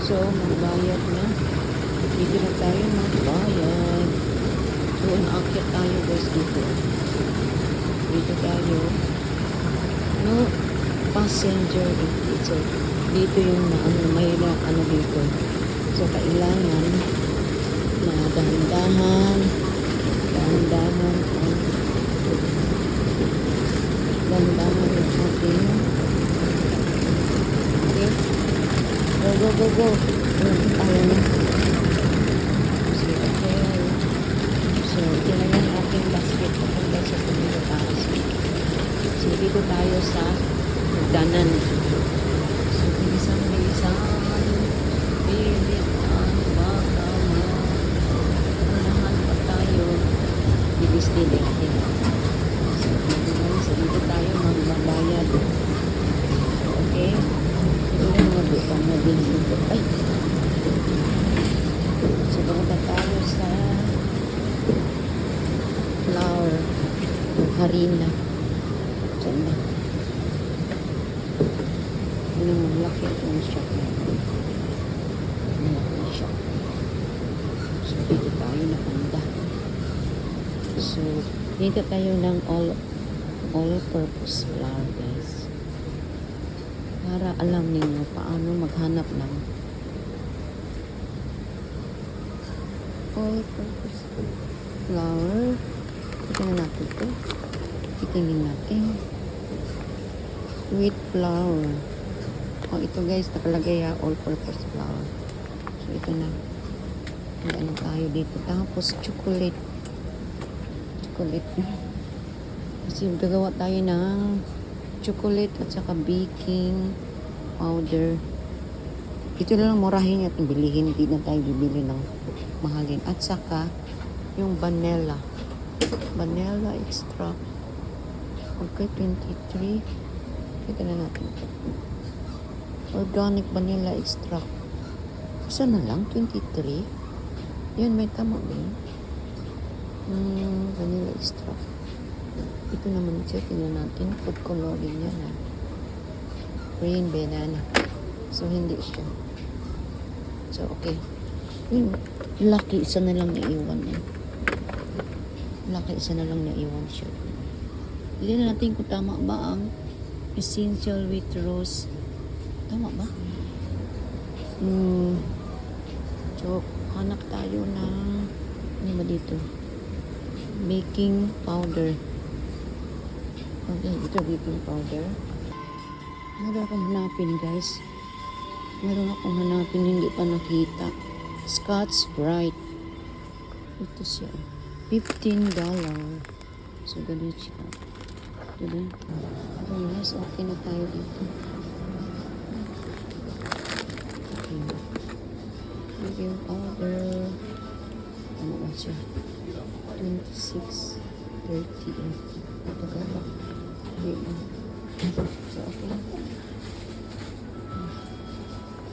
So, magbayad na. Dito na tayo magbayad. So, naakyat tayo guys dito. Dito tayo. No passenger dito. Dito yung may ano dito. So, kailangan na dahan-dahan yung ating. Okay? Go. Ayaw na. So, okay. So, ito na yung ating basket papunta sa Pilipinas. So, dito tayo sa Danan. So, bilisan. Unahan pa tayo. Bilis din natin. So, dito tayo magbabayad. Okay? Ito yung mga butang na din dito. Ay! So, pumunta tayo sa flour. Harina. Diyan na. Ano mo, laki itong shop na ito. Malaki shop. So, dito tayo napunta. So, dito tayo ng all-purpose flour, guys. Para alam ninyo paano maghanap ng all-purpose flour. Tingnan natin ito. Tingnan natin. Wheat flour. Oh, ito guys, nakalagay all-purpose flour. So, ito na. Ano tayo dito. Tapos, chocolate. Kasi gagawa tayo ng chocolate at saka baking powder. Ito na lang murahin at bilihin. Hindi na tayo bibili ng mahalin. At saka, yung vanilla. Vanilla extract. Okay, 23. Kita na natin. Organic vanilla extract. Isa na lang, 23. Yan, may tama ba yun? Vanilla extract. Ito naman siya, tingnan natin. Food coloring yan ha. Green banana. So, hindi siya. So, okay. Yun, lucky, isa na lang naiwan eh. Lucky, isa na lang naiwan siya. Hindi na natin kung tama ba ang essential wheat rose. Tama ba? So, hanap tayo ng ano ba dito? Baking powder. Okay, ito baking powder. Meron akong hanapin, guys. Meron akong hanapin hindi pa nakita. Scotch Brite. Ito siya. $15. So, ganun siya. Diba? Yes, okay na tayo dito. Okay. Baking powder. Ano ba siya? 26, 30. Ito ka ba? So, okay.